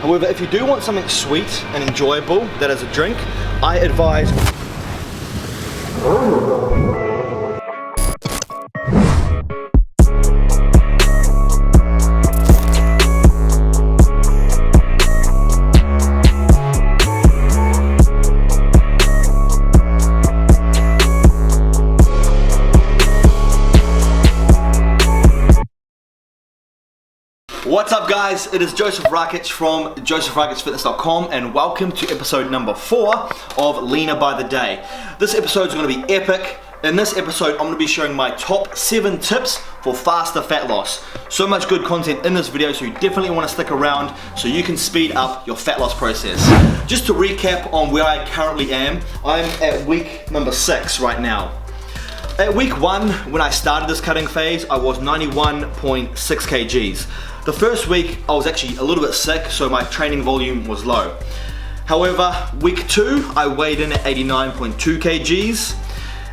However, if you do want something sweet and enjoyable that is a drink, I advise What's up guys, it is Joseph Rakic from josephrakicfitness.com and welcome to episode number 4 of Leaner by the Day. This episode is going to be epic. In this episode I'm going to be sharing my top 7 tips for faster fat loss. So much good content in this video, so you definitely want to stick around so you can speed up your fat loss process. Just to recap on where I currently am, I'm at week number 6 right now. At week 1, when I started this cutting phase, I was 91.6 kgs. The first week I was actually a little bit sick, so my training volume was low. However, week 2 I weighed in at 89.2 kgs,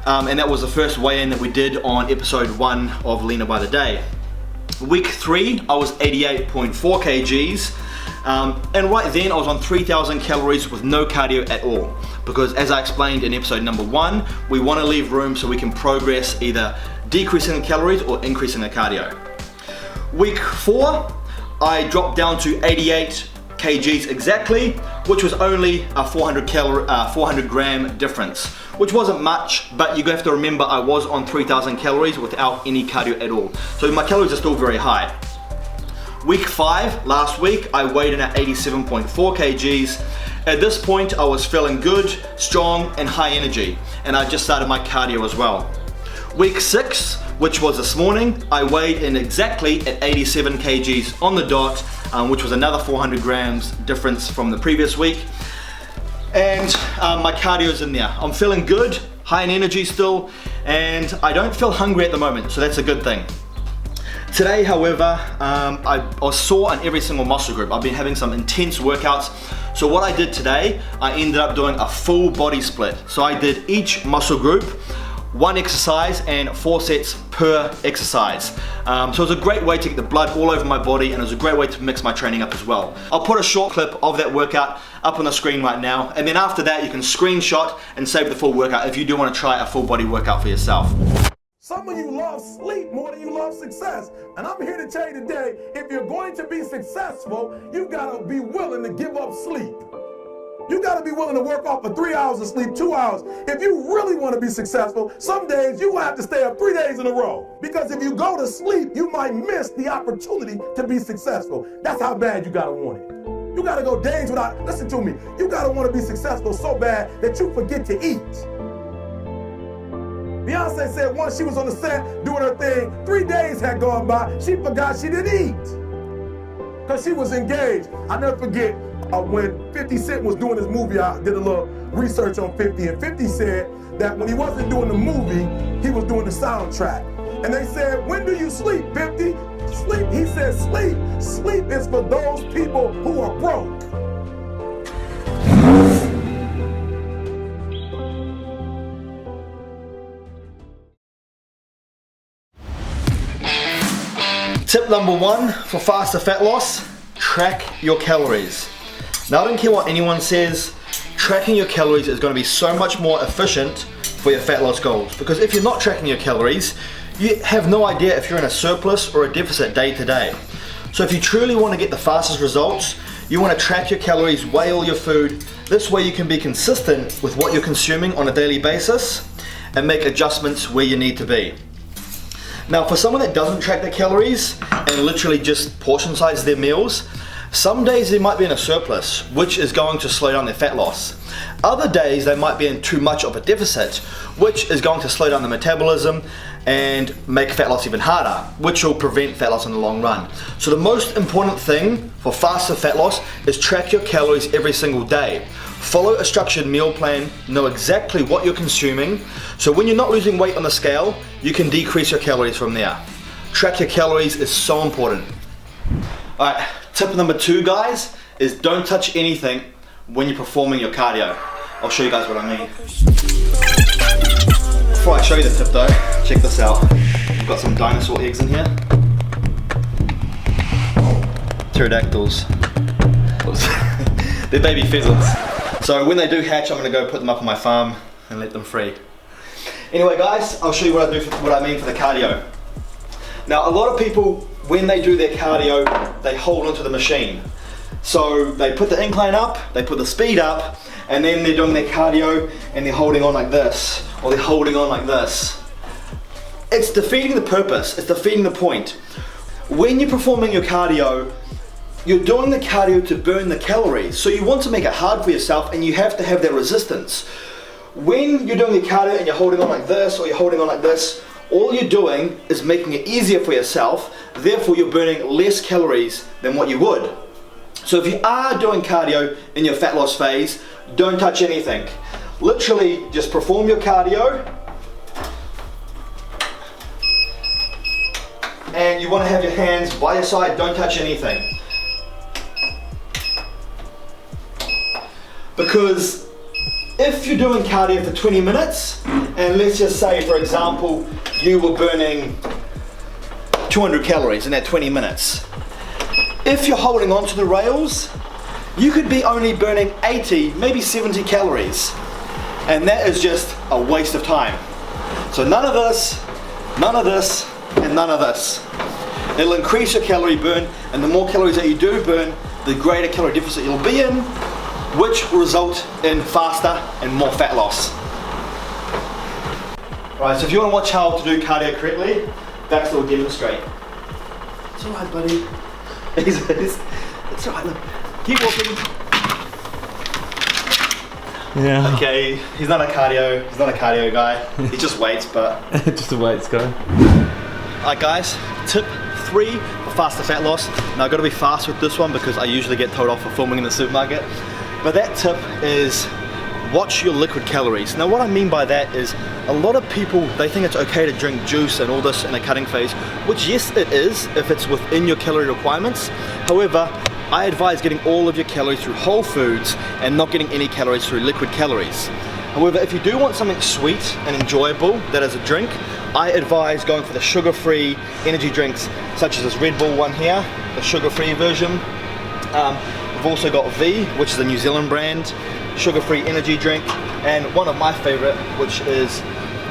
and that was the first weigh-in that we did on episode 1 of Leaner by the Day. Week 3 I was 88.4 kgs, and right then I was on 3,000 calories with no cardio at all, because as I explained in episode number 1, we want to leave room so we can progress either decreasing the calories or increasing the cardio. Week 4, I dropped down to 88 kgs exactly, which was only a 400 gram difference, which wasn't much, but you have to remember I was on 3,000 calories without any cardio at all. So my calories are still very high. Week 5, last week, I weighed in at 87.4 kgs. At this point, I was feeling good, strong, and high energy, and I just started my cardio as well. Week 6, which was this morning, I weighed in exactly at 87 kgs on the dot, which was another 400 grams difference from the previous week. And my cardio's in there. I'm feeling good, high in energy still, and I don't feel hungry at the moment, so that's a good thing. Today, however, I was sore on every single muscle group. I've been having some intense workouts. So what I did today, I ended up doing a full body split. So I did each muscle group, 1 exercise and 4 sets per exercise. So it was a great way to get the blood all over my body, and it was a great way to mix my training up as well. I'll put a short clip of that workout up on the screen right now, and then after that you can screenshot and save the full workout if you do want to try a full body workout for yourself. Some of you love sleep more than you love success. And I'm here to tell you today, if you're going to be successful, you gotta be willing to give up sleep. You gotta be willing to work off for 3 hours of sleep, 2 hours. If you really wanna be successful, some days you will have to stay up 3 days in a row. Because if you go to sleep, you might miss the opportunity to be successful. That's how bad you gotta want it. You gotta go days without, listen to me, you gotta wanna be successful so bad that you forget to eat. Beyonce said once she was on the set doing her thing, 3 days had gone by, she forgot she didn't eat. Because she was engaged. I never forget when 50 Cent was doing his movie, I did a little research on 50, and 50 said that when he wasn't doing the movie, he was doing the soundtrack. And they said, when do you sleep, 50? Sleep, he said sleep. Sleep is for those people who are broke. Tip number 1 for faster fat loss, track your calories. Now I don't care what anyone says, tracking your calories is going to be so much more efficient for your fat loss goals, because if you're not tracking your calories, you have no idea if you're in a surplus or a deficit day to day. So if you truly want to get the fastest results, you want to track your calories, weigh all your food. This way you can be consistent with what you're consuming on a daily basis and make adjustments where you need to be. Now for someone that doesn't track their calories and literally just portion size their meals, some days they might be in a surplus, which is going to slow down their fat loss. Other days they might be in too much of a deficit, which is going to slow down the metabolism and make fat loss even harder, which will prevent fat loss in the long run. So the most important thing for faster fat loss is track your calories every single day. Follow a structured meal plan, know exactly what you're consuming, so when you're not losing weight on the scale, you can decrease your calories from there. Track your calories is so important. Alright, tip number 2 guys, is don't touch anything when you're performing your cardio. I'll show you guys what I mean. Before I show you the tip though, check this out. I've got some dinosaur eggs in here. Pterodactyls. Oops. They're baby pheasants. So when they do hatch, I'm gonna go put them up on my farm and let them free. Anyway guys, I'll show you what I mean for the cardio. Now a lot of people, when they do their cardio, they hold onto the machine. So they put the incline up, they put the speed up, and then they're doing their cardio and they're holding on like this, or they're holding on like this. It's defeating the purpose, it's defeating the point. When you're performing your cardio, you're doing the cardio to burn the calories. So you want to make it hard for yourself and you have to have that resistance. When you're doing your cardio and you're holding on like this or you're holding on like this, all you're doing is making it easier for yourself, therefore you're burning less calories than what you would. So if you are doing cardio in your fat loss phase, don't touch anything. Literally just perform your cardio, and you want to have your hands by your side, don't touch anything. Because if you're doing cardio for 20 minutes, and let's just say, for example, you were burning 200 calories in that 20 minutes. If you're holding on to the rails, you could be only burning 80, maybe 70 calories. And that is just a waste of time. So none of this, and none of this. It'll increase your calorie burn, and the more calories that you do burn, the greater calorie deficit you'll be in, which will result in faster and more fat loss. Right, so if you want to watch how to do cardio correctly, Baxter will demonstrate. It's alright, buddy. It's alright, look. Keep walking. Yeah. Okay, he's not a cardio guy. He just waits, but... Just a weights guy. Alright guys, tip 3 for faster fat loss. Now I've got to be fast with this one because I usually get told off for filming in the supermarket. But that tip is watch your liquid calories. Now what I mean by that is a lot of people, they think it's okay to drink juice and all this in a cutting phase, which yes it is if it's within your calorie requirements. However, I advise getting all of your calories through whole foods and not getting any calories through liquid calories. However, if you do want something sweet and enjoyable, that is a drink, I advise going for the sugar-free energy drinks such as this Red Bull one here, the sugar-free version. We've also got V, which is a New Zealand brand, sugar-free energy drink, and one of my favorite, which is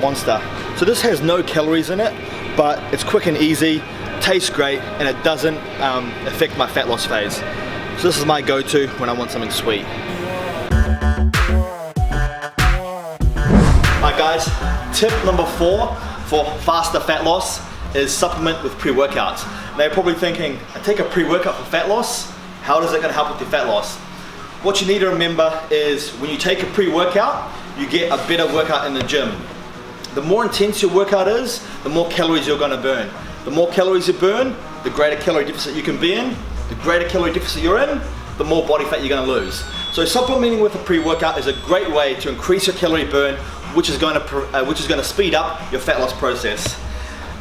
Monster. So this has no calories in it, but it's quick and easy, tastes great, and it doesn't affect my fat loss phase. So this is my go-to when I want something sweet. Alright guys, tip number 4 for faster fat loss is supplement with pre-workouts. Now you're probably thinking, I take a pre-workout for fat loss, how is it going to help with your fat loss? What you need to remember is when you take a pre-workout, you get a better workout in the gym. The more intense your workout is, the more calories you're going to burn. The more calories you burn, the greater calorie deficit you can be in. The greater calorie deficit you're in, the more body fat you're going to lose. So supplementing with a pre-workout is a great way to increase your calorie burn, which is going to speed up your fat loss process.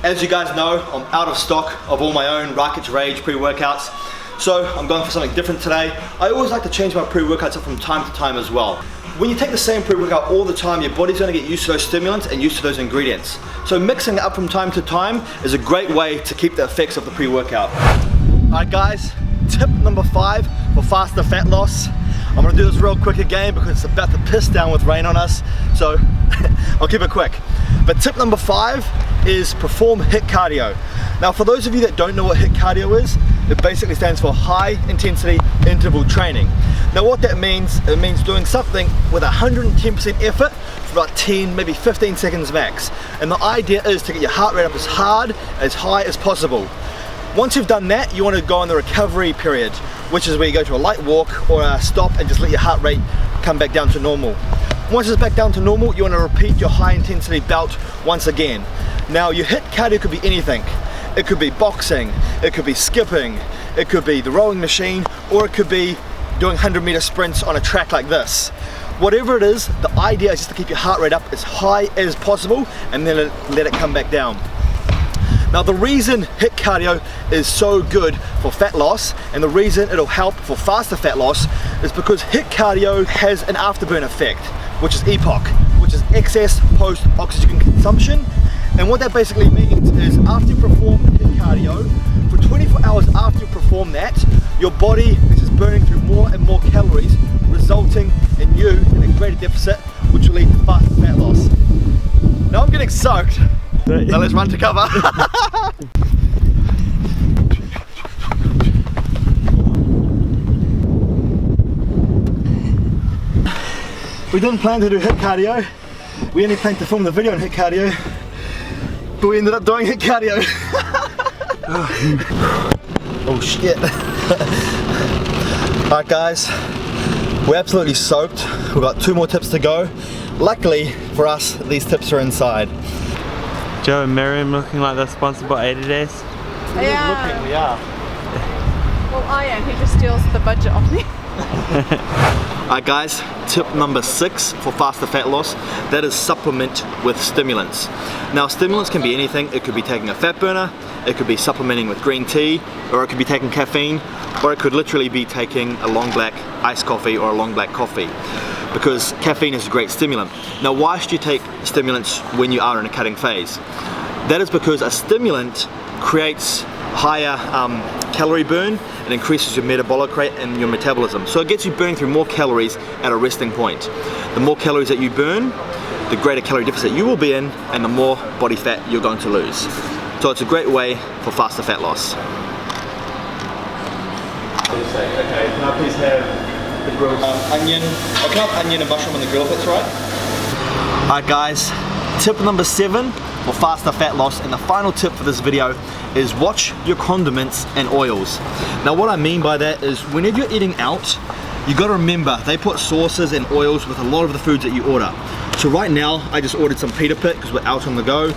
As you guys know, I'm out of stock of all my own Rockets Rage pre-workouts, so I'm going for something different today. I always like to change my pre-workouts up from time to time as well. When you take the same pre-workout all the time, your body's going to get used to those stimulants and used to those ingredients. So mixing it up from time to time is a great way to keep the effects of the pre-workout. Alright guys, tip number 5 for faster fat loss. I'm going to do this real quick again because it's about to piss down with rain on us, so I'll keep it quick. But tip number 5 is perform HIIT cardio. Now for those of you that don't know what HIIT cardio is, it basically stands for high intensity interval training. Now what that means, it means doing something with 110% effort for about 10, maybe 15 seconds max. And the idea is to get your heart rate up as hard, as high as possible. Once you've done that, you want to go on the recovery period, which is where you go to a light walk or a stop and just let your heart rate come back down to normal. Once it's back down to normal, you want to repeat your high intensity bout once again. Now your HIIT cardio could be anything. It could be boxing, it could be skipping, it could be the rowing machine, or it could be doing 100-meter sprints on a track like this. Whatever it is, the idea is just to keep your heart rate up as high as possible and then let it come back down. Now the reason HIIT cardio is so good for fat loss and the reason it'll help for faster fat loss is because HIIT cardio has an afterburn effect, which is EPOC, which is excess post-oxygen consumption. And what that basically means is after you perform HIIT cardio, for 24 hours after you perform that, your body is just burning through more and more calories, resulting in you in a greater deficit, which will lead to faster fat loss. Now I'm getting soaked. Now let's run to cover. We didn't plan to do HIIT cardio. We only planned to film the video on HIIT cardio, but we ended up doing HIIT cardio. Oh shit. Alright guys, we're absolutely soaked. We've got 2 more tips to go. Luckily for us, these tips are inside. Joe and Miriam looking like they're sponsored by Adidas. Yeah. We are. Well, I am. He just steals the budget off me. Alright guys, tip number 6 for faster fat loss, that is supplement with stimulants. Now stimulants can be anything. It could be taking a fat burner, it could be supplementing with green tea, or it could be taking caffeine, or it could literally be taking a long black iced coffee or a long black coffee, because caffeine is a great stimulant. Now why should you take stimulants when you are in a cutting phase? That is because a stimulant creates higher calorie burn. It increases your metabolic rate and your metabolism. So it gets you burning through more calories at a resting point. The more calories that you burn, the greater calorie deficit you will be in, and the more body fat you're going to lose. So it's a great way for faster fat loss. Okay, can I please have the grilled onion? I can have onion and mushroom on the grill if that's right. Alright guys, tip number 7 for faster fat loss, and the final tip for this video is watch your condiments and oils. Now what I mean by that is whenever you're eating out, you got to remember they put sauces and oils with a lot of the foods that you order. So right now I just ordered some pita pit because we're out on the go,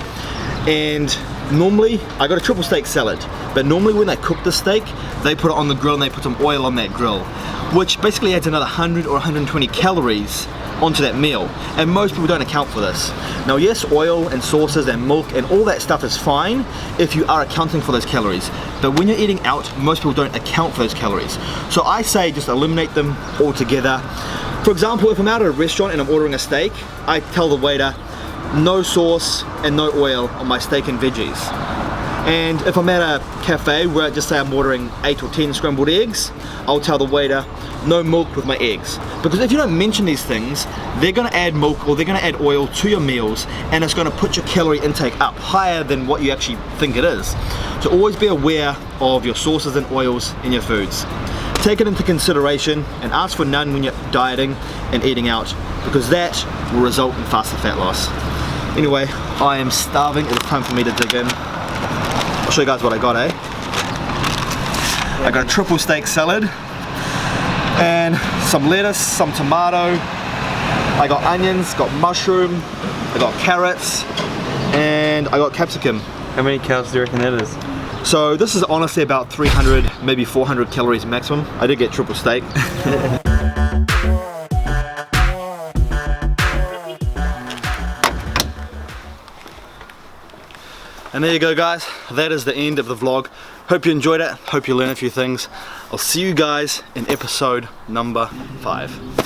and normally I got a triple steak salad, but normally when they cook the steak they put it on the grill and they put some oil on that grill, which basically adds another 100 or 120 calories onto that meal, and most people don't account for this. Now yes, oil and sauces and milk and all that stuff is fine if you are accounting for those calories, but when you're eating out, most people don't account for those calories. So I say just eliminate them altogether. For example, if I'm out at a restaurant and I'm ordering a steak, I tell the waiter no sauce and no oil on my steak and veggies. And if I'm at a cafe where just say I'm ordering 8 or 10 scrambled eggs, I'll tell the waiter no milk with my eggs. Because if you don't mention these things, they're going to add milk or they're going to add oil to your meals, and it's going to put your calorie intake up higher than what you actually think it is. So always be aware of your sauces and oils in your foods. Take it into consideration and ask for none when you're dieting and eating out, because that will result in faster fat loss. Anyway, I am starving. It's time for me to dig in. I'll show you guys what I got, eh? I got a triple steak salad and some lettuce, some tomato. I got onions, got mushroom, I got carrots, and I got capsicum. How many calories do you reckon that is? So this is honestly about 300, maybe 400 calories maximum. I did get triple steak. And there you go guys, that is the end of the vlog. Hope you enjoyed it, hope you learned a few things. I'll see you guys in episode number 5.